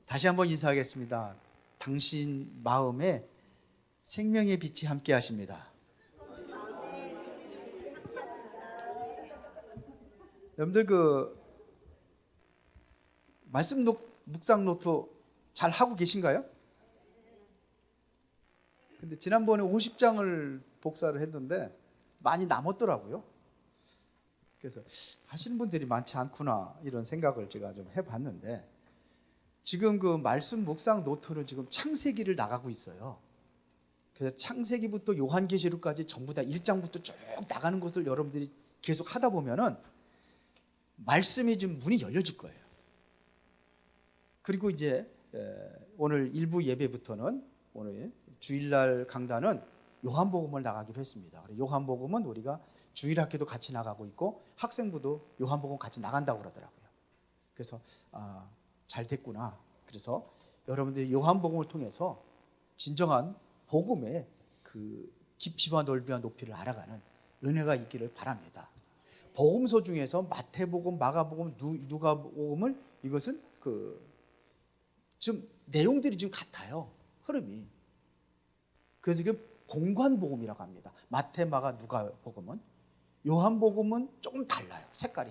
다시 한번 인사하겠습니다. 당신 마음에 생명의 빛이 함께 하십니다. 여러분들 말씀 묵상 노트 잘 하고 계신가요? 근데 지난번에 50장을 복사를 했는데 많이 남았더라고요. 그래서 하시는 분들이 많지 않구나 이런 생각을 제가 좀 해봤는데, 지금 말씀 묵상 노트는 지금 창세기를 나가고 있어요. 그래서 창세기부터 요한계시록까지 전부 다 1장부터 쭉 나가는 것을 여러분들이 계속 하다 보면은 말씀이 좀 문이 열려질 거예요. 그리고 이제 오늘 일부 예배부터는, 오늘 주일날 강단은 요한복음을 나가기로 했습니다. 요한복음은 우리가 주일학교도 같이 나가고 있고 학생부도 요한복음 같이 나간다고 그러더라고요. 그래서 잘 됐구나. 그래서 여러분들이 요한복음을 통해서 진정한 복음의 그 깊이와 넓이와 높이를 알아가는 은혜가 있기를 바랍니다. 복음서 중에서 마태복음, 마가복음, 누가복음을, 이것은 좀 내용들이 좀 같아요. 흐름이. 그래서 이게 공관복음이라고 합니다. 마태, 마가, 누가복음은. 요한복음은 조금 달라요. 색깔이.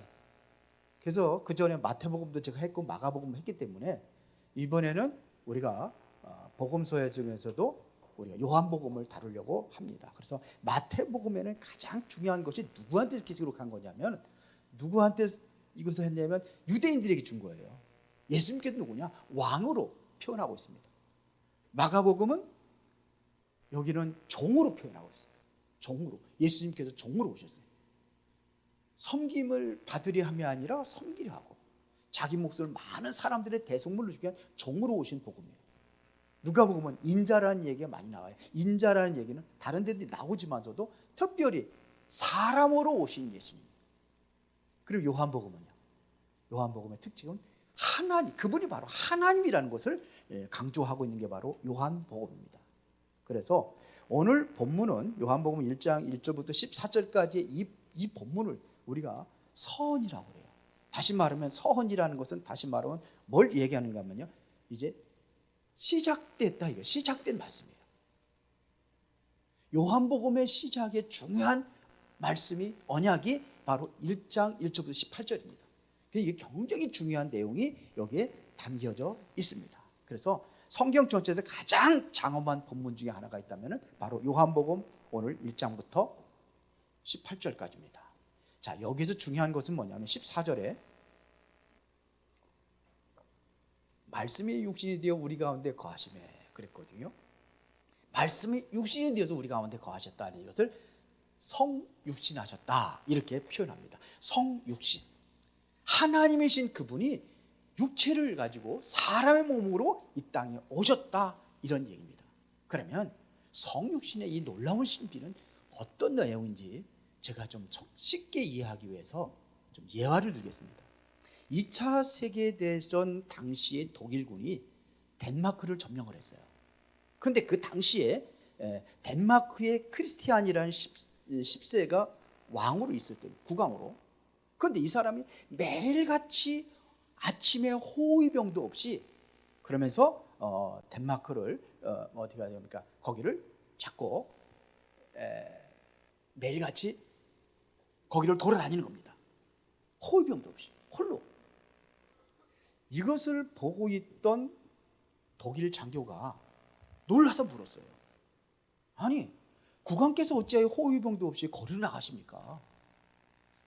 그래서 그 전에 마태복음도 제가 했고 마가복음도 했기 때문에 이번에는 우리가 복음서 중에서도 우리가 요한복음을 다루려고 합니다. 그래서 마태복음에는 가장 중요한 것이 누구한테 기록한 거냐면, 누구한테 이것을 했냐면 유대인들에게 준 거예요. 예수님께서 누구냐? 왕으로 표현하고 있습니다. 마가복음은 여기는 종으로 표현하고 있어요. 종으로. 예수님께서 종으로 오셨어요. 섬김을 받으려 함이 아니라 섬기려 하고 자기 목숨을 많은 사람들의 대속물로 주기 위한 종으로 오신 복음이에요. 누가복음은 인자라는 얘기가 많이 나와요. 인자라는 얘기는 다른 데도 나오지만서도 특별히 사람으로 오신 예수님. 그리고 요한복음은요, 요한복음의 특징은 하나님, 그분이 바로 하나님이라는 것을 강조하고 있는 게 바로 요한복음입니다. 그래서 오늘 본문은 요한복음 1장 1절부터 14절까지 이 본문을 우리가 서헌이라고 그래요. 다시 말하면 서헌이라는 것은, 다시 말하면 뭘 얘기하는가 하면요, 이제 시작됐다, 이거 시작된 말씀이에요. 요한복음의 시작의 중요한 말씀이, 언약이 바로 1장 1절부터 18절입니다. 이게 굉장히 중요한 내용이 여기에 담겨져 있습니다. 그래서 성경 전체에서 가장 장엄한 본문 중에 하나가 있다면 바로 요한복음 오늘 1장부터 18절까지입니다. 자, 여기서 중요한 것은 뭐냐면 14절에 말씀이 육신이 되어 우리 가운데 거하시매 그랬거든요. 말씀이 육신이 되어서 우리 가운데 거하셨다는 것을 성육신하셨다 이렇게 표현합니다. 성육신, 하나님이신 그분이 육체를 가지고 사람의 몸으로 이 땅에 오셨다 이런 얘기입니다. 그러면 성육신의 이 놀라운 신비는 어떤 내용인지 제가 좀 쉽게 이해하기 위해서 좀 예화를 들겠습니다. 2차 세계대전 당시에 독일군이 덴마크를 점령을 했어요. 그런데 그 당시에 덴마크의 크리스티안이라는 10세가 왕으로 있을 때, 국왕으로. 그런데 이 사람이 매일같이 아침에 호위병도 없이 그러면서 덴마크를 어디가 됩니까? 거기를 잡고 매일같이 거기를 돌아다니는 겁니다. 호위병도 없이 홀로. 이것을 보고 있던 독일 장교가 놀라서 물었어요. 아니, 국왕께서 어찌하여 호위병도 없이 거리를 나가십니까?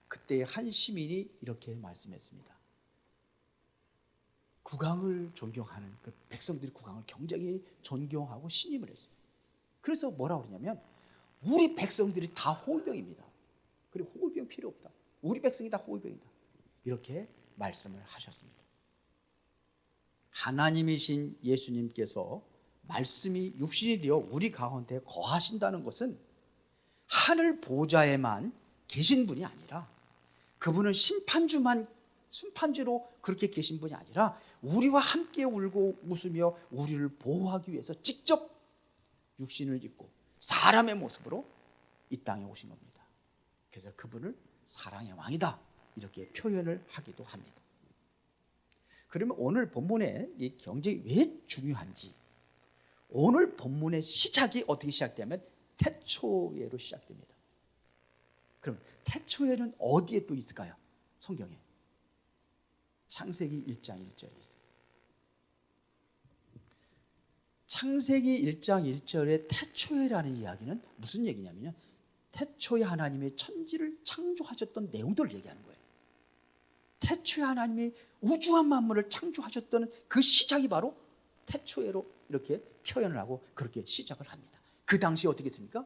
그때 한 시민이 이렇게 말씀했습니다. 국왕을 존경하는 그 백성들이 국왕을 굉장히 존경하고 신임을 했어요. 그래서 뭐라고 그러냐면, 우리 백성들이 다 호위병입니다. 그리고 호위병 필요 없다. 우리 백성이 다 호위병이다. 이렇게 말씀을 하셨습니다. 하나님이신 예수님께서 말씀이 육신이 되어 우리 가운데 거하신다는 것은 하늘 보좌에만 계신 분이 아니라, 그분은 심판주로 그렇게 계신 분이 아니라 우리와 함께 울고 웃으며 우리를 보호하기 위해서 직접 육신을 입고 사람의 모습으로 이 땅에 오신 겁니다. 그래서 그분을 사랑의 왕이다 이렇게 표현을 하기도 합니다. 그러면 오늘 본문에 이 경쟁이 왜 중요한지, 오늘 본문의 시작이 어떻게 시작되면 태초에로 시작됩니다. 그럼 태초에는 어디에 또 있을까요? 성경에 창세기 1장 1절에 있어요. 창세기 1장 1절에 태초에라는 이야기는 무슨 얘기냐면요, 태초에 하나님의 천지를 창조하셨던 내용들을 얘기하는 거예요. 태초에 하나님이 우주와 만물을 창조하셨던 그 시작이 바로 태초에로 이렇게 표현을 하고 그렇게 시작을 합니다. 그 당시에 어떻게 했습니까?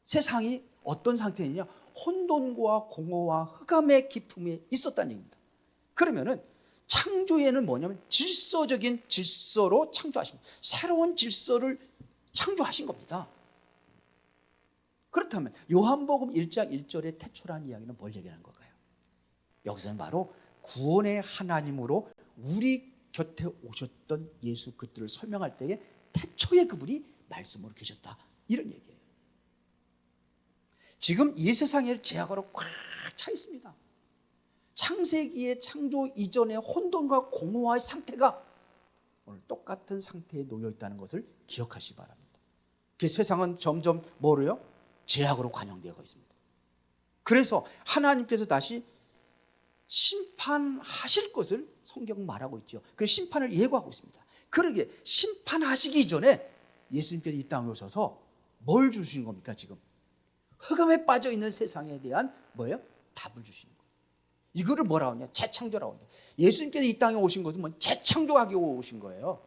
세상이 어떤 상태냐, 혼돈과 공허와 흑암의 기품에 있었다는 얘기입니다. 그러면은 창조에는 뭐냐면 질서적인 질서로 창조하신 거예요. 새로운 질서를 창조하신 겁니다. 그렇다면 요한복음 1장 1절의 태초라는 이야기는 뭘 얘기하는 걸까요? 여기서는 바로 구원의 하나님으로 우리 곁에 오셨던 예수 그리스도를 설명할 때에 태초에 그분이 말씀으로 계셨다, 이런 얘기예요. 지금 이 세상에 제약으로 꽉 차 있습니다. 창세기의 창조 이전의 혼돈과 공허의 상태가 오늘 똑같은 상태에 놓여 있다는 것을 기억하시기 바랍니다. 그 세상은 점점 뭐로요? 제약으로 관영되어 있습니다. 그래서 하나님께서 다시 심판하실 것을 성경은 말하고 있죠. 그 심판을 예고하고 있습니다. 그러게 심판하시기 이전에 예수님께서 이 땅에 오셔서 뭘 주시는 겁니까? 지금 흑암에 빠져 있는 세상에 대한 뭐예요? 답을 주시는 거예요. 이거를 뭐라고 하냐? 재창조라고 합니다. 예수님께서 이 땅에 오신 것은 뭐 재창조하기 오신 거예요.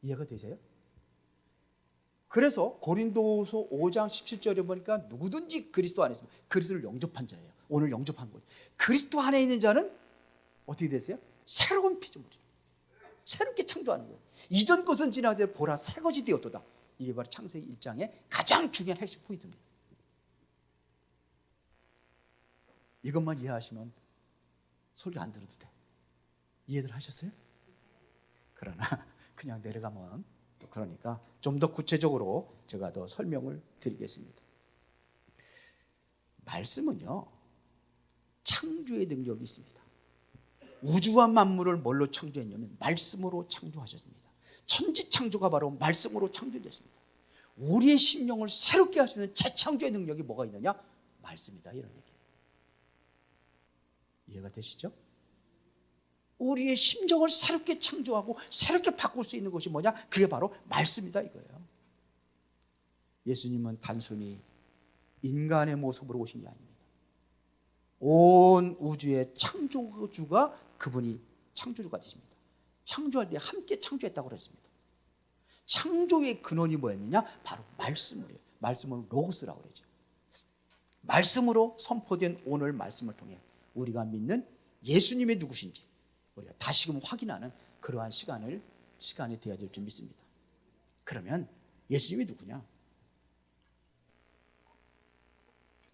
이해가 되세요? 그래서 고린도서 5장 17절에 보니까 누구든지 그리스도 안에 있으면 그리스도를 영접한 자예요. 오늘 영접한 거예요. 그리스도 안에 있는 자는 어떻게 됐어요? 새로운 피조물이에요. 새롭게 창조하는 거예요. 이전 것은 지나가되 보라 새 것이 되었도다. 이게 바로 창세기 1장의 가장 중요한 핵심 포인트입니다. 이것만 이해하시면 설교 안 들어도 돼. 이해들 하셨어요? 그러나 그냥 내려가면 또 그러니까 좀 더 구체적으로 제가 더 설명을 드리겠습니다. 말씀은요, 창조의 능력이 있습니다. 우주와 만물을 뭘로 창조했냐면 말씀으로 창조하셨습니다. 천지 창조가 바로 말씀으로 창조됐습니다. 우리의 심령을 새롭게 할 수 있는 재창조의 능력이 뭐가 있느냐? 말씀이다, 이런 얘기예요. 이해가 되시죠? 우리의 심정을 새롭게 창조하고 새롭게 바꿀 수 있는 것이 뭐냐? 그게 바로 말씀이다, 이거예요. 예수님은 단순히 인간의 모습으로 오신 게 아닙니다. 온 우주의 창조주가 그분이 창조주가 되십니다. 창조할 때 함께 창조했다고 그랬습니다. 창조의 근원이 뭐였느냐? 바로 말씀이에요. 말씀은 로고스라고 그러죠. 말씀으로 선포된 오늘 말씀을 통해 우리가 믿는 예수님이 누구신지 우리가 다시금 확인하는 그러한 시간이 되어야 될 줄 믿습니다. 그러면 예수님이 누구냐?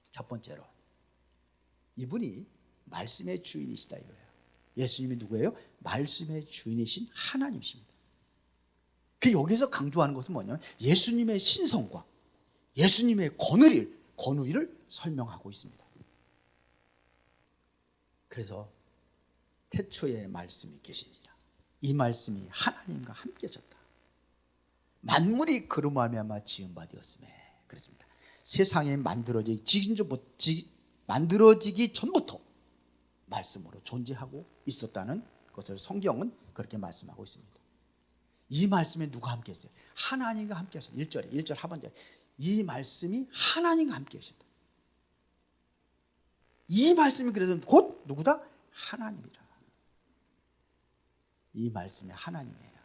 첫 번째로 이분이 말씀의 주인이시다, 이거예요. 예수님이 누구예요? 말씀의 주인이신 하나님이십니다. 그 여기서 강조하는 것은 뭐냐면 예수님의 신성과 예수님의 권위를 설명하고 있습니다. 그래서 태초에 말씀이 계시니라. 이 말씀이 하나님과 함께 하셨다. 만물이 그로 말미암아 지은 바 되었음에 그렇습니다. 세상이 만들어지기 전부터 말씀으로 존재하고 있었다는 것을 성경은 그렇게 말씀하고 있습니다. 이 말씀에 누가 함께 했어요? 하나님과 함께 하셨다. 1절 하반절에 이 말씀이 하나님과 함께 하셨다. 이 말씀이 그래서 곧 누구다? 하나님이라. 이 말씀이 하나님이에요.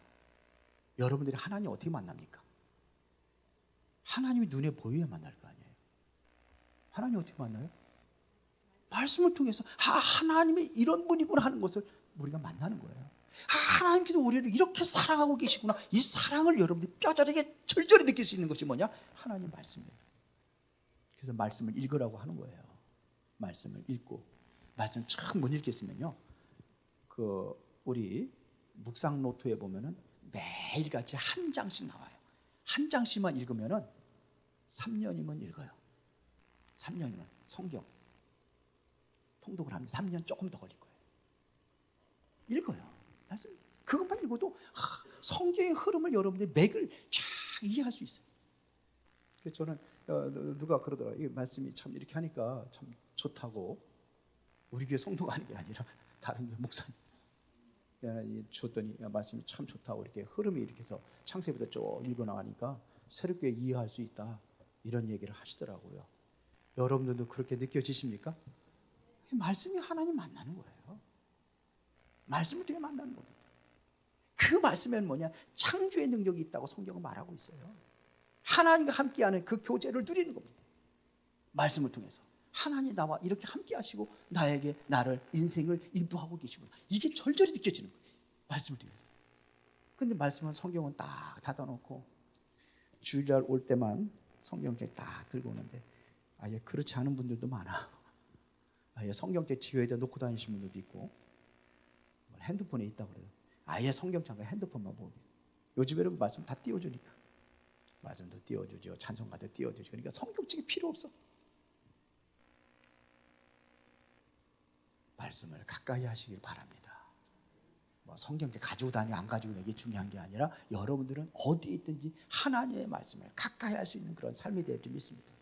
여러분들이 하나님 어떻게 만납니까? 하나님이 눈에 보여야 만날 거 아니에요. 하나님 어떻게 만나요? 말씀을 통해서 하나님이 이런 분이구나 하는 것을 우리가 만나는 거예요. 하나님께서 우리를 이렇게 사랑하고 계시구나. 이 사랑을 여러분들이 뼈저리게 절절히 느낄 수 있는 것이 뭐냐? 하나님 말씀이에요. 그래서 말씀을 읽으라고 하는 거예요. 말씀을 읽고 말씀 쫙 못 읽겠으면요, 우리 묵상 노트에 보면은 매일같이 한 장씩 나와요. 한 장씩만 읽으면은 3년이면 읽어요. 3년이면 성경 통독을 합니다. 3년 조금 더 걸릴 거예요. 읽어요. 그것만 읽어도 성경의 흐름을 여러분들이 맥을 쫙 이해할 수 있어요. 그래서 저는 누가 그러더라고요. 이 말씀이 참 이렇게 하니까 참 좋다고. 우리 교회 성도가 하는 게 아니라 다른 교회 목사님 줬더니 말씀이 참 좋다고 이렇게 흐름이 이렇게 해서 창세부터 쭉 읽어나가니까 새롭게 이해할 수 있다 이런 얘기를 하시더라고요. 여러분들도 그렇게 느껴지십니까? 말씀이 하나님 만나는 거예요. 말씀을 통해 만나는 겁니다. 그 말씀에는 뭐냐? 창조의 능력이 있다고 성경은 말하고 있어요. 하나님과 함께하는 그 교제를 누리는 겁니다. 말씀을 통해서 하나님 나와 이렇게 함께 하시고 나에게 나를 인생을 인도하고 계시구나. 이게 절절히 느껴지는 거예요. 말씀을 통해서. 근데 말씀은 성경은 딱 닫아놓고 주일날 올 때만 성경책 딱 들고 오는데 아예 그렇지 않은 분들도 많아. 아예 성경책 지회에다 놓고 다니시는 분들도 있고 핸드폰에 있다고 그래요. 아예 성경책과 핸드폰만 보고. 요즘에는 말씀 다 띄워주니까 말씀도 띄워주죠. 찬송가도 띄워주죠. 그러니까 성경책이 필요 없어. 말씀을 가까이 하시길 바랍니다. 뭐 성경책 가지고 다니고 안 가지고 다니는 게 중요한 게 아니라 여러분들은 어디에 있든지 하나님의 말씀을 가까이 할 수 있는 그런 삶이 될 줄 믿습니다.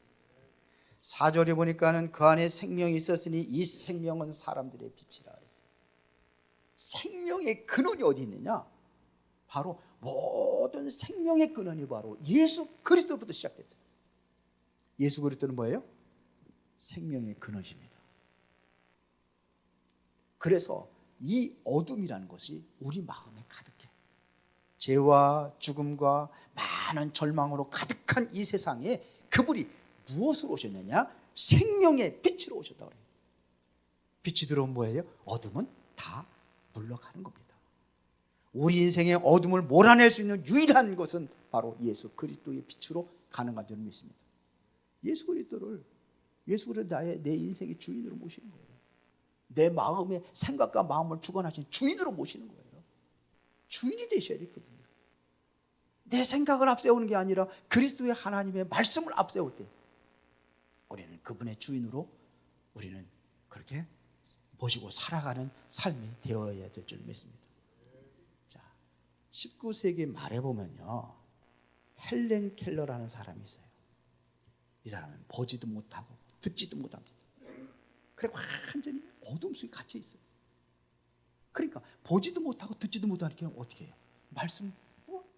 4절에 보니까는 그 안에 생명이 있었으니 이 생명은 사람들의 빛이라 그랬어요. 생명의 근원이 어디 있느냐? 바로 모든 생명의 근원이 바로 예수 그리스도부터 시작됐어요. 예수 그리스도는 뭐예요? 생명의 근원이십니다. 그래서 이 어둠이라는 것이 우리 마음에 가득해. 죄와 죽음과 많은 절망으로 가득한 이 세상에 그분이 무엇으로 오셨느냐? 생명의 빛으로 오셨다고 그래요. 빛이 들어오면 뭐예요? 어둠은 다 물러가는 겁니다. 우리 인생의 어둠을 몰아낼 수 있는 유일한 것은 바로 예수 그리스도의 빛으로 가능한 줄 믿습니다. 예수 그리스도 내 인생의 주인으로 모시는 거예요. 내 마음의 생각과 마음을 주관하신 주인으로 모시는 거예요. 주인이 되셔야 돼. 그분이. 내 생각을 앞세우는 게 아니라 그리스도의 하나님의 말씀을 앞세울 때 우리는 그분의 주인으로 우리는 그렇게 모시고 살아가는 삶이 되어야 될 줄 믿습니다. 자, 19세기 말에 보면요, 헬렌 켈러라는 사람이 있어요. 이 사람은 보지도 못하고 듣지도 못합니다. 그래 완전히 어둠 속에 갇혀 있어요. 그러니까 보지도 못하고 듣지도 못하니까 어떻게 해요? 말씀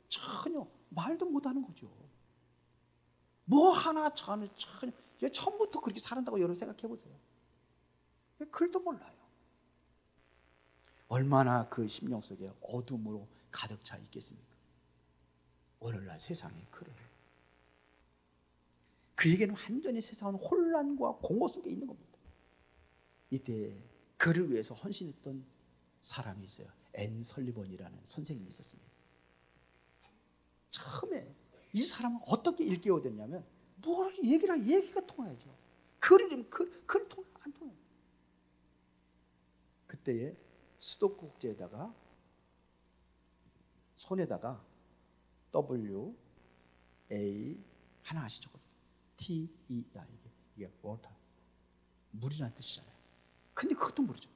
전혀 말도 못하는 거죠. 뭐 하나 전혀 처음부터 그렇게 살았다고 여러분 생각해 보세요. 글도 몰라요. 얼마나 그 심령 속에 어둠으로 가득 차 있겠습니까? 오늘날 세상이 그래요. 그에게는 완전히 세상은 혼란과 공허 속에 있는 겁니다. 이때 그를 위해서 헌신했던 사람이 있어요. 앤 설리번이라는 선생님이 있었습니다. 처음에 이 사람은 어떻게 일깨워졌냐면 뭘 얘기가 통하죠. 글을 통해 안 통해요. 그때에 수도꼭지에다가 손에다가 W A 하나씩 적어요. T E R 이게 워터 물이라는 뜻이잖아요. 근데 그것도 모르죠.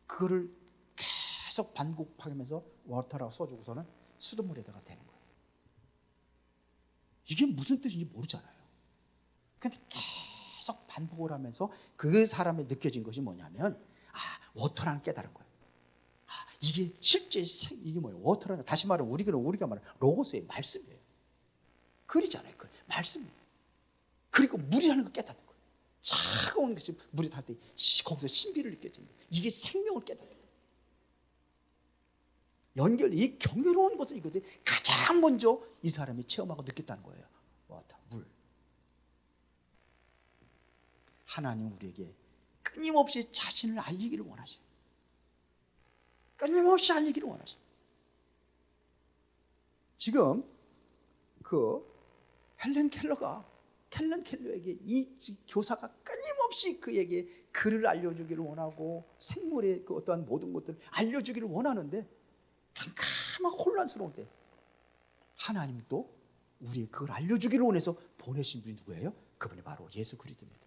그거를 계속 반복하면서 워터라고 써주고서는 수돗물에다가 대는 거예요. 이게 무슨 뜻인지 모르잖아요. 근데 계속 반복을 하면서 그 사람에 느껴진 것이 뭐냐면 워터라는 깨달은 거예요. 이게 실제 이게 뭐예요? 워터라는 다시 말하면 우리가 말하는 로고스의 말씀이에요. 글이잖아요. 글. 말씀이에요. 그리고 물이라는 걸 깨닫는 거예요. 차가운 것이 물에 닿을 때 거기서 신비를 느껴지는 거예요. 이게 생명을 깨닫는 거예요. 이 경이로운 것을 이것을 가장 먼저 이 사람이 체험하고 느꼈다는 거예요. 워터, 물. 하나님 우리에게 끊임없이 자신을 알리기를 원하셔요. 끊임없이 알리기를 원하셔요. 지금 그 헬렌 켈러에게 이 교사가 끊임없이 그에게 글을 알려주기를 원하고 생물의 그 어떠한 모든 것들을 알려주기를 원하는데 깜깜하고 혼란스러울 때 하나님도 우리의 그걸 알려주기를 원해서 보내신 분이 누구예요? 그분이 바로 예수 그리스도입니다.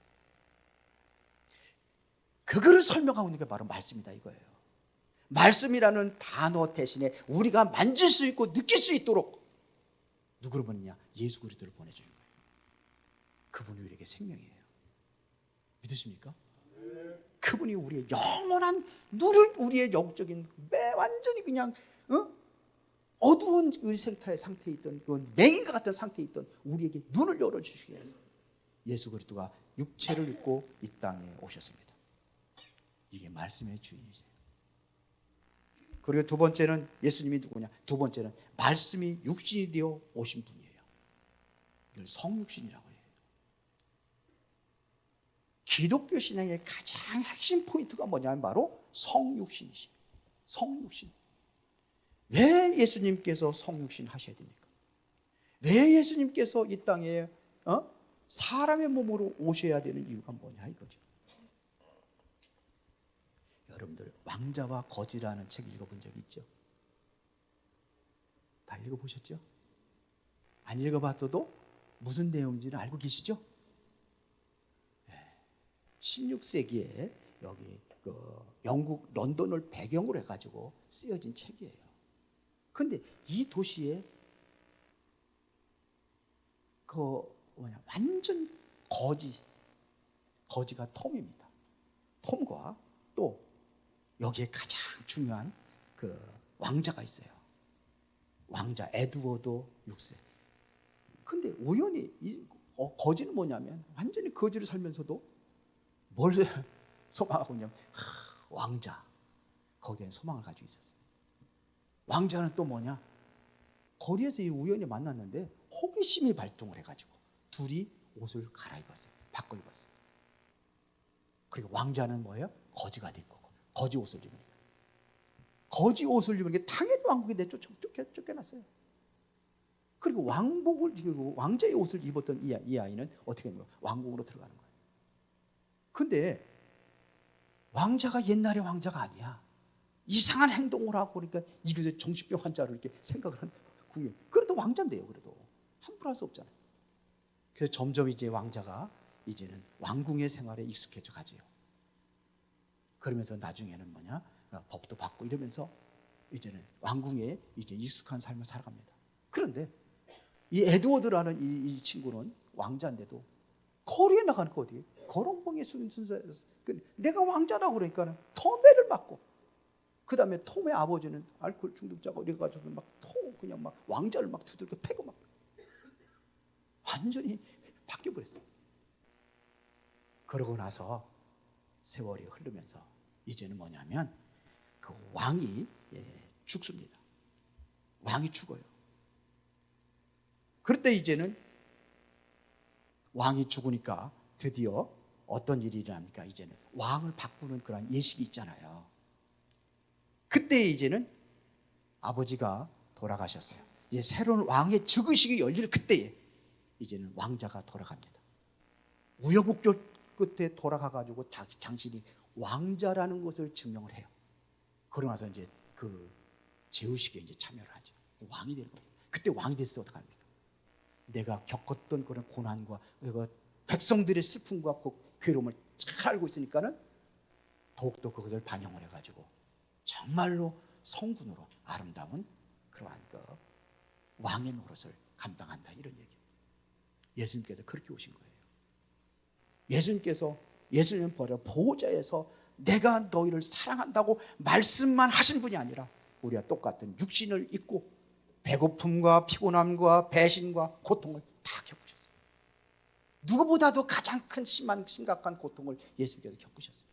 그거를 설명하고 있는 게 바로 말씀이다 이거예요. 말씀이라는 단어 대신에 우리가 만질 수 있고 느낄 수 있도록 누구를 보내냐? 예수 그리스도를 보내주는 거예요. 그분이 우리에게 생명이에요. 믿으십니까? 그분이 우리의 영원한 눈을, 우리의 영적인 완전히 그냥 어두운 우리 상태에 있던 그 맹인과 같은 상태에 있던 우리에게 눈을 열어주시기 위해서 예수 그리스도가 육체를 입고 이 땅에 오셨습니다. 이게 말씀의 주인이세요. 그리고 두 번째는 예수님이 누구냐? 두 번째는 말씀이 육신이 되어 오신 분이에요. 이걸 성육신이라고 해요. 기독교 신앙의 가장 핵심 포인트가 뭐냐면 바로 성육신이십니다. 성육신. 왜 예수님께서 성육신 하셔야 됩니까? 왜 예수님께서 이 땅에 사람의 몸으로 오셔야 되는 이유가 뭐냐 이거죠. 여러분들 왕자와 거지라는 책 읽어본 적 있죠? 다 읽어보셨죠? 안 읽어봤어도 무슨 내용인지는 알고 계시죠? 16세기에 여기 영국 런던을 배경으로 해가지고 쓰여진 책이에요. 근데 이 도시에 완전 거지가 톰입니다. 톰과 또 여기에 가장 중요한 왕자가 있어요. 왕자 에드워드 6세. 근데 우연히 거지는 뭐냐면 완전히 거지로 살면서도 뭘 소망하고 있냐면 왕자, 거기에 대한 소망을 가지고 있었어요. 왕자는 또 뭐냐? 거리에서 우연히 만났는데 호기심이 발동을 해가지고 둘이 옷을 갈아입었어요. 바꿔 입었어요. 그리고 왕자는 뭐예요? 거지가 됐고 거지 옷을 입으니까 거지 옷을 입으니까 당연히 왕국에 쫓겨났어요. 그리고 왕복을 입고 왕자의 옷을 입었던 이 아이는 어떻게 하는 거예요? 왕국으로 들어가는 거예요. 근데 왕자가 옛날의 왕자가 아니야. 이상한 행동을 하고 그러니까 이게 정신병 환자를 이렇게 생각을 하는 거예요. 그래도 왕자인데요. 그래도 함부로 할 수 없잖아요. 그래서 점점 이제 왕자가 이제는 왕궁의 생활에 익숙해져 가지요. 그러면서 나중에는 법도 받고 이러면서 이제는 왕궁에 이제 익숙한 삶을 살아갑니다. 그런데 이 에드워드라는 이 친구는 왕자인데도 거리에 나가는 거 어디에? 거렁봉에 순서 내가 왕자라고 그러니까 톰배를 맞고 그 다음에 톰의 아버지는 알코올 중독자고 이래가지고 그냥 왕자를 두들겨 패고 완전히 바뀌어버렸어요. 그러고 나서 세월이 흐르면서 이제는 뭐냐면 그 왕이 죽습니다. 왕이 죽어요. 그럴 때 이제는 왕이 죽으니까 드디어 어떤 일이 일어납니까? 이제는 왕을 바꾸는 그런 예식이 있잖아요. 그때 이제는 아버지가 돌아가셨어요. 이제 새로운 왕의 즉위식이 열릴 그때에 이제는 왕자가 돌아갑니다. 우여곡절 끝에 돌아가가지고 당신이 왕자라는 것을 증명을 해요. 그러고 나서 이제 그 제후식에 이제 참여를 하죠. 왕이 되는 거예요. 그때 왕이 됐을 때 어떡합니까? 내가 겪었던 그런 고난과 백성들의 슬픔과 괴로움을 잘 알고 있으니까는 더욱더 그것을 반영을 해가지고 정말로 성군으로 아름다운 그러한 왕의 노릇을 감당한다 이런 얘기예요. 예수님께서 그렇게 오신 거예요. 예수님 보호자에서 내가 너희를 사랑한다고 말씀만 하신 분이 아니라 우리와 똑같은 육신을 입고 배고픔과 피곤함과 배신과 고통을 다 겪으셨어요. 누구보다도 가장 큰 심각한 고통을 예수님께서 겪으셨어요.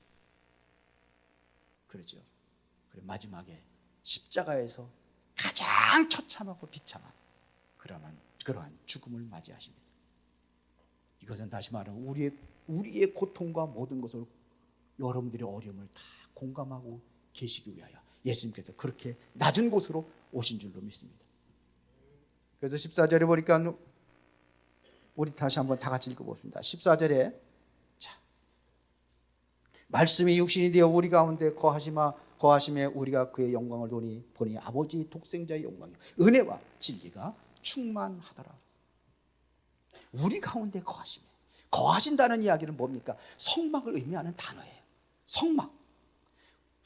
그렇죠. 그리고 마지막에 십자가에서 가장 처참하고 비참한 그러한 죽음을 맞이하십니다. 이것은 다시 말하면 우리의 고통과 모든 것을 여러분들의 어려움을 다 공감하고 계시기 위하여 예수님께서 그렇게 낮은 곳으로 오신 줄로 믿습니다. 그래서 14절에 보니까 우리 다시 한번 다 같이 읽어봅니다. 14절에 말씀이 육신이 되어 우리 가운데 거하심에 우리가 그의 영광을 보니 아버지 독생자의 영광이요 은혜와 진리가 충만하더라. 우리 가운데 거하신다는 이야기는 뭡니까? 성막을 의미하는 단어예요. 성막.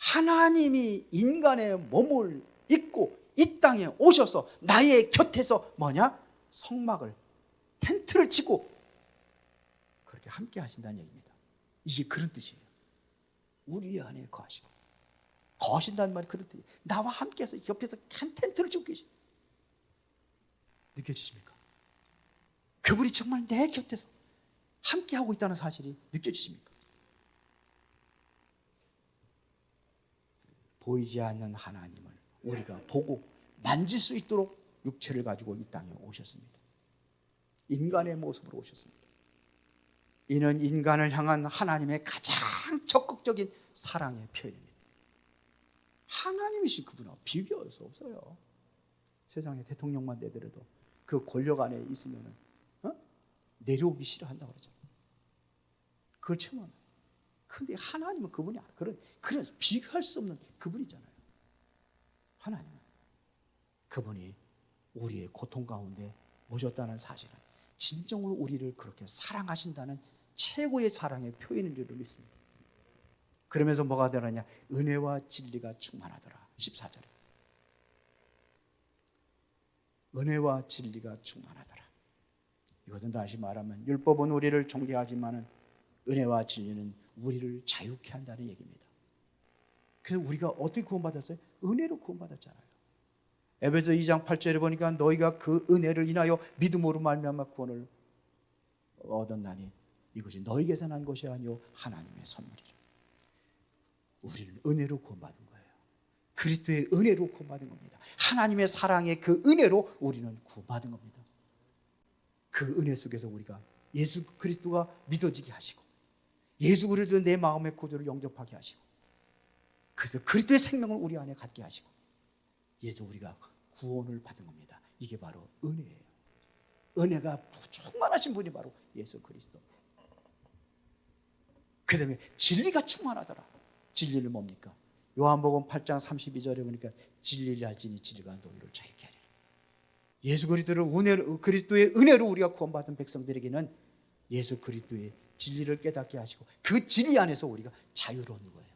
하나님이 인간의 몸을 입고 이 땅에 오셔서 나의 곁에서 뭐냐? 성막을, 텐트를 치고 그렇게 함께 하신다는 얘기입니다. 이게 그런 뜻이에요. 우리 안에 거하시고, 거하신다는 말이 그런 뜻이에요. 나와 함께해서 옆에서 한 텐트를 치고 계시. 느껴지십니까? 그분이 정말 내 곁에서 함께하고 있다는 사실이 느껴지십니까? 보이지 않는 하나님을 우리가 보고 만질 수 있도록 육체를 가지고 이 땅에 오셨습니다. 인간의 모습으로 오셨습니다. 이는 인간을 향한 하나님의 가장 적극적인 사랑의 표현입니다. 하나님이신 그분하고 비교할 수 없어요. 세상에 대통령만 내더라도 그 권력 안에 있으면 내려오기 싫어한다고 그러잖아요. 그걸 체험하면. 근데 하나님은 그분이 그런 비교할 수 없는 그분이잖아요. 하나님은 그분이 우리의 고통 가운데 오셨다는 사실은 진정으로 우리를 그렇게 사랑하신다는 최고의 사랑의 표현인 줄 믿습니다. 그러면서 뭐가 되느냐? 은혜와 진리가 충만하더라. 14절에 은혜와 진리가 충만하더라. 이것은 다시 말하면 율법은 우리를 정죄하지만 은혜와 진리는 우리를 자유케 한다는 얘기입니다. 그래서 우리가 어떻게 구원받았어요? 은혜로 구원받았잖아요. 에베소 2장 8절에 보니까 너희가 그 은혜를 인하여 믿음으로 말미암아 구원을 얻었나니 이것이 너희에게서 난 것이 아니요 하나님의 선물이라. 우리는 은혜로 구원받은 거예요. 그리스도의 은혜로 구원받은 겁니다. 하나님의 사랑의 그 은혜로 우리는 구원받은 겁니다. 그 은혜 속에서 우리가 예수 그리스도가 믿어지게 하시고 예수 그리스도 내 마음의 구주를 영접하게 하시고 그래서 그리스도의 생명을 우리 안에 갖게 하시고 이래서 우리가 구원을 받은 겁니다. 이게 바로 은혜예요. 은혜가 충만하신 분이 바로 예수 그리스도. 그 다음에 진리가 충만하더라. 진리는 뭡니까? 요한복음 8장 32절에 보니까 진리를 알지니 진리가 너희를 자유케 하리라. 예수 그리스도의 은혜로 우리가 구원받은 백성들에게는 예수 그리스도의 진리를 깨닫게 하시고 그 진리 안에서 우리가 자유로운 거예요.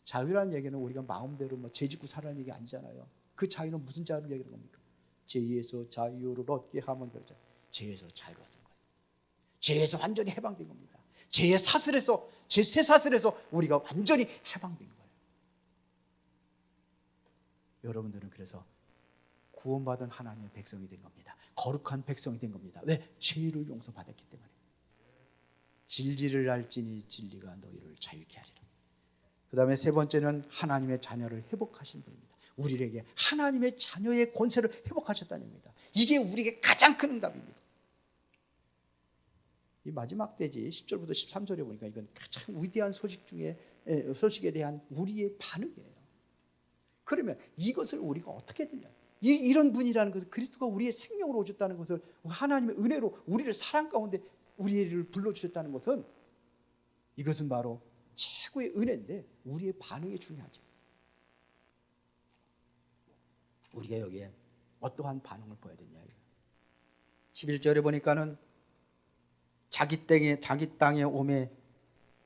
자유라는 얘기는 우리가 마음대로 죄짓고 살라는 얘기 아니잖아요. 그 자유는 무슨 자유를 얘기하는 겁니까? 죄에서 자유를 얻게 하면 되죠. 죄에서 자유를 얻은 거예요. 죄에서 완전히 해방된 겁니다. 죄의 사슬에서, 죄 새 사슬에서 우리가 완전히 해방된 거예요. 여러분들은 그래서 구원받은 하나님의 백성이 된 겁니다. 거룩한 백성이 된 겁니다. 왜? 죄를 용서받았기 때문에. 진리를 알지니 진리가 너희를 자유케 하리라. 그 다음에 세 번째는 하나님의 자녀를 회복하신 분입니다. 우리에게 하나님의 자녀의 권세를 회복하셨다는 겁니다. 이게 우리에게 가장 큰 응답입니다. 이 마지막 대지 10절부터 13절에 보니까 이건 가장 위대한 소식에 대한 우리의 반응이에요. 그러면 이것을 우리가 어떻게 되냐? 이런 분이라는 것을 그리스도가 우리의 생명으로 오셨다는 것을 하나님의 은혜로 우리를 사랑 가운데 우리를 불러주셨다는 것은 이것은 바로 최고의 은혜인데 우리의 반응이 중요하죠. 우리가 여기에 어떠한 반응을 보여야 되냐. 11절에 보니까는 자기 땅에 오매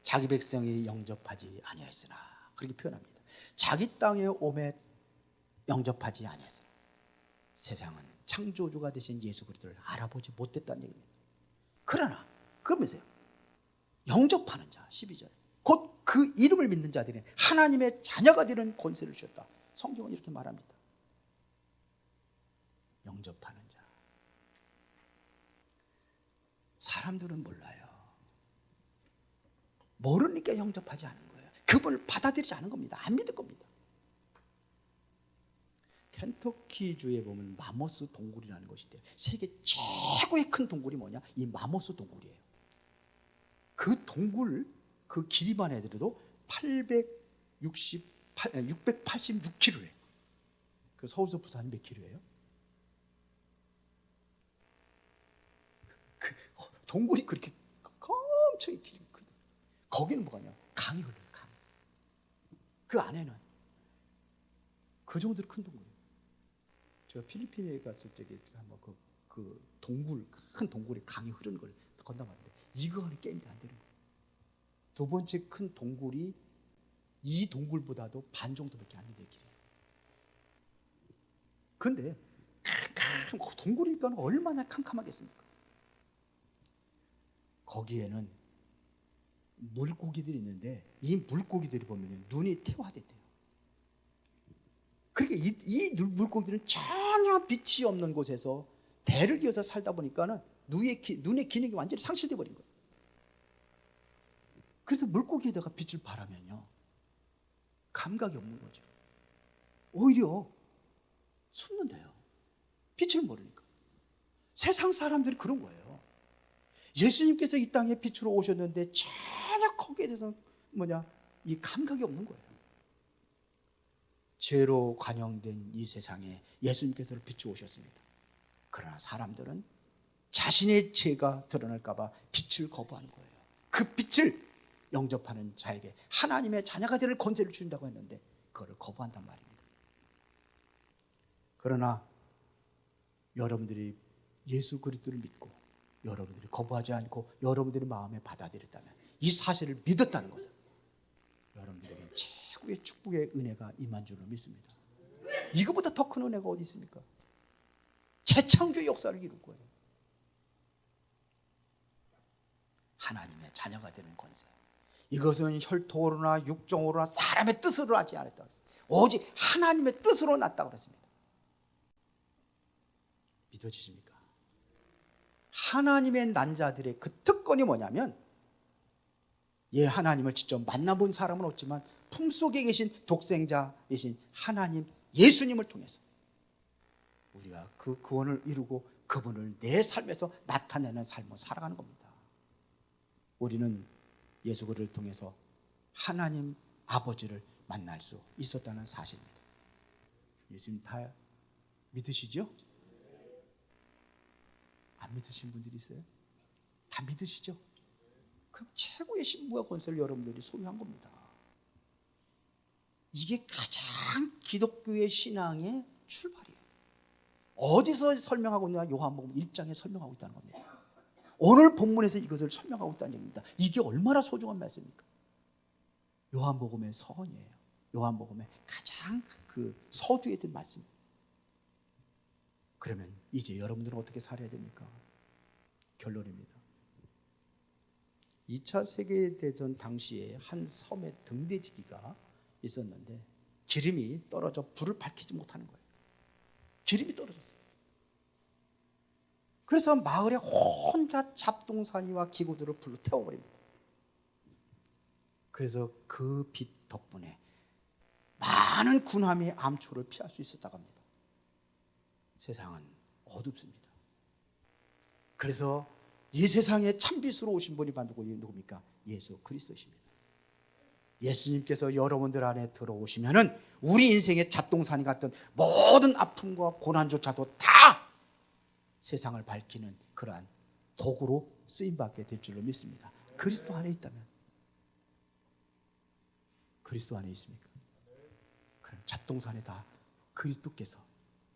자기 백성이 영접하지 아니하였으나 그렇게 표현합니다. 자기 땅에 오매 영접하지 아니하였으나 세상은 창조주가 되신 예수 그리스도를 알아보지 못했다는 얘기입니다. 그러나 그러면서요 영접하는 자 12절 곧 그 이름을 믿는 자들은 하나님의 자녀가 되는 권세를 주셨다. 성경은 이렇게 말합니다. 영접하는 자. 사람들은 몰라요. 모르니까 영접하지 않은 거예요. 그분을 받아들이지 않은 겁니다. 안 믿을 겁니다. 켄터키주에 보면 마모스 동굴이라는 것이 있대요. 세계 최고의 큰 동굴이 뭐냐? 이 마모스 동굴이에요. 그 동굴 그 길이만 해도 686km예요. 그 서울서 부산 몇 킬로예요? 그 동굴이 그렇게 엄청 길이 크다. 거기는 뭐냐? 강이 흘러요. 강. 그 안에는 그 정도로 큰 동굴이에요. 제가 필리핀에 갔을 적에 한번 그 동굴 큰 동굴에 강이 흐르는 걸 건너봤는데 이거 하는 게임이 안 되는 거예요. 두 번째 큰 동굴이 이 동굴보다도 반 정도밖에 안 되는 길이에요. 그런데 캄캄 동굴이니까 얼마나 캄캄하겠습니까? 거기에는 물고기들이 있는데 이 물고기들이 보면 눈이 태화됐대요. 그러니까 이 물고기들은 전혀 빛이 없는 곳에서 대를 이어서 살다 보니까는 눈의 기능이 완전히 상실돼 버린 거예요. 그래서 물고기에다가 빛을 발하면요, 감각이 없는 거죠. 오히려 숨는데요. 빛을 모르니까. 세상 사람들이 그런 거예요. 예수님께서 이 땅에 빛으로 오셨는데 전혀 거기에 대해서 이 감각이 없는 거예요. 죄로 관영된 이 세상에 예수님께서 빛이 오셨습니다. 그러나 사람들은 자신의 죄가 드러날까 봐 빛을 거부하는 거예요. 그 빛을 영접하는 자에게 하나님의 자녀가 될 권세를 주신다고 했는데 그거를 거부한단 말입니다. 그러나 여러분들이 예수 그리스도를 믿고 여러분들이 거부하지 않고 여러분들이 마음에 받아들였다면, 이 사실을 믿었다는 것은 여러분들에게 최고의 축복의 은혜가 임한 줄로 믿습니다. 이거보다 더 큰 은혜가 어디 있습니까? 재창조의 역사를 이룰 거예요. 하나님의 자녀가 되는 권세. 이것은 혈통으로나 육정으로나 사람의 뜻으로 하지 않았다고 했습니다. 오직 하나님의 뜻으로 났다고 했습니다. 믿어지십니까? 하나님의 난 자들의 그 특권이 뭐냐면, 하나님을 직접 만나본 사람은 없지만 품속에 계신 독생자이신 하나님 예수님을 통해서 우리가 그 구원을 이루고 그분을 내 삶에서 나타내는 삶을 살아가는 겁니다. 우리는 예수 그리스도를 통해서 하나님 아버지를 만날 수 있었다는 사실입니다. 예수님 다 믿으시죠? 안 믿으신 분들이 있어요? 다 믿으시죠? 그럼 최고의 신부와 권세를 여러분들이 소유한 겁니다. 이게 가장 기독교의 신앙의 출발이에요. 어디서 설명하고 있냐? 요한복음 1장에 설명하고 있다는 겁니다. 오늘 본문에서 이것을 설명하고 있다는 얘기입니다. 이게 얼마나 소중한 말씀입니까? 요한복음의 서원이에요. 요한복음의 가장 그 서두에 든 말씀. 그러면 이제 여러분들은 어떻게 살아야 됩니까? 결론입니다. 2차 세계대전 당시에 한 섬에 등대지기가 있었는데 기름이 떨어져 불을 밝히지 못하는 거예요. 기름이 떨어졌어요. 그래서 마을에 온갖 잡동사니와 기구들을 불로 태워버립니다. 그래서 그 빛 덕분에 많은 군함이 암초를 피할 수 있었다고 합니다. 세상은 어둡습니다. 그래서 이 세상에 참빛으로 오신 분이 바로 누굽니까? 예수 그리스도십니다. 예수님께서 여러분들 안에 들어오시면은 우리 인생의 잡동사니 같은 모든 아픔과 고난조차도 다 세상을 밝히는 그러한 도구로 쓰임받게 될 줄로 믿습니다. 그리스도 안에 있다면. 그리스도 안에 있습니까? 그럼 잡동사니 다 그리스도께서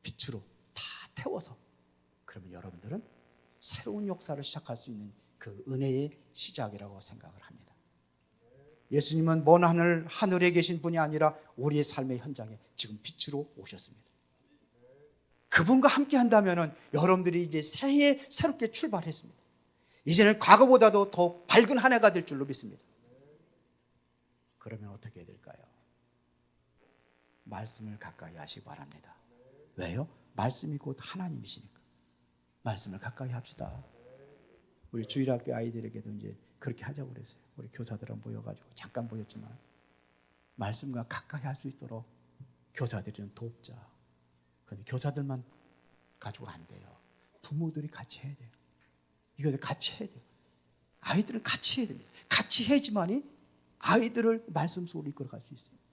빛으로 다 태워서, 그러면 여러분들은 새로운 역사를 시작할 수 있는 그 은혜의 시작이라고 생각을 합니다. 예수님은 먼 하늘에 계신 분이 아니라 우리의 삶의 현장에 지금 빛으로 오셨습니다. 그분과 함께 한다면 여러분들이 이제 새해 새롭게 출발했습니다. 이제는 과거보다도 더 밝은 한 해가 될 줄로 믿습니다. 그러면 어떻게 해야 될까요? 말씀을 가까이 하시기 바랍니다. 왜요? 말씀이 곧 하나님이시니까. 말씀을 가까이 합시다. 우리 주일학교 아이들에게도 이제 그렇게 하자고 그랬어요. 우리 교사들은 모여가지고 잠깐 모였지만 말씀과 가까이 할 수 있도록 교사들이 좀 돕자. 그런데 교사들만 가지고 안 돼요. 부모들이 같이 해야 돼요. 이것을 같이 해야 돼요. 아이들은 같이 해야 됩니다. 같이 해야지만이 아이들을 말씀 속으로 이끌어갈 수 있습니다.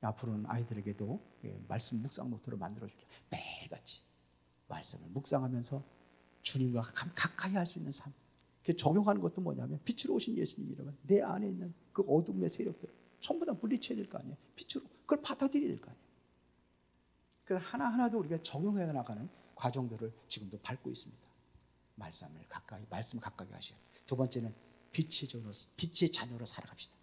앞으로는 아이들에게도 말씀 묵상 노트를 만들어줄게요. 매일같이 말씀을 묵상하면서 주님과 가까이 할 수 있는 삶. 적용하는 것도 뭐냐면 빛으로 오신 예수님이라면 내 안에 있는 그 어둠의 세력들을 전부 다 물리쳐야 될 거 아니에요. 빛으로 그걸 받아들여야 될 거 아니에요. 그래서 하나하나도 우리가 적용해 나가는 과정들을 지금도 밟고 있습니다. 말씀을 가까이 하셔야 돼요. 두 번째는 빛의 자녀로 살아갑시다.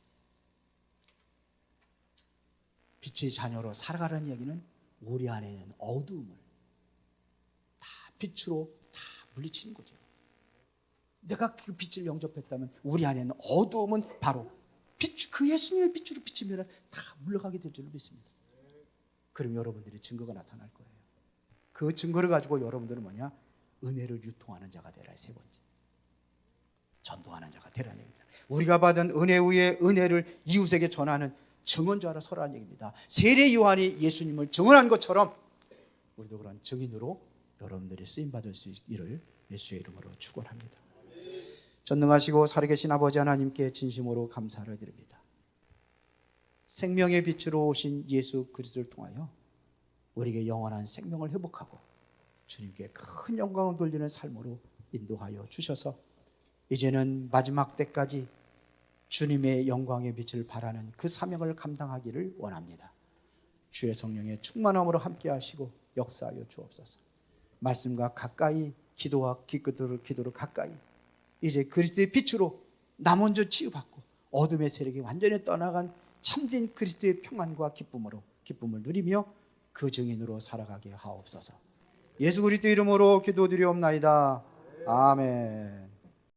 빛의 자녀로 살아가라는 얘기는 우리 안에 있는 어두움을 다 빛으로 다 물리치는 거죠. 내가 그 빛을 영접했다면 우리 안에 있는 어두움은 바로 빛, 그 예수님의 빛으로 비치면 다 물러가게 될 줄 믿습니다. 그럼 여러분들의 증거가 나타날 거예요. 그 증거를 가지고 여러분들은 뭐냐? 은혜를 유통하는 자가 되라. 세 번째, 전도하는 자가 되라는 얘기입니다. 우리가 받은 은혜 위에 은혜를 이웃에게 전하는 증언자로 서라는 얘기입니다. 세례 요한이 예수님을 증언한 것처럼 우리도 그런 증인으로 여러분들이 쓰임받을 수 있기를 예수의 이름으로 축원합니다. 전능하시고 살아계신 아버지 하나님께 진심으로 감사를 드립니다. 생명의 빛으로 오신 예수 그리스도를 통하여 우리에게 영원한 생명을 회복하고 주님께 큰 영광을 돌리는 삶으로 인도하여 주셔서 이제는 마지막 때까지 주님의 영광의 빛을 발하는 그 사명을 감당하기를 원합니다. 주의 성령의 충만함으로 함께 하시고 역사하여 주옵소서. 말씀과 가까이, 기도와 기도로 가까이, 이제 그리스도의 빛으로 나 먼저 치유받고 어둠의 세력이 완전히 떠나간 참된 그리스도의 평안과 기쁨을 누리며 그 증인으로 살아가게 하옵소서. 예수 그리스도 이름으로 기도드리옵나이다. 아멘.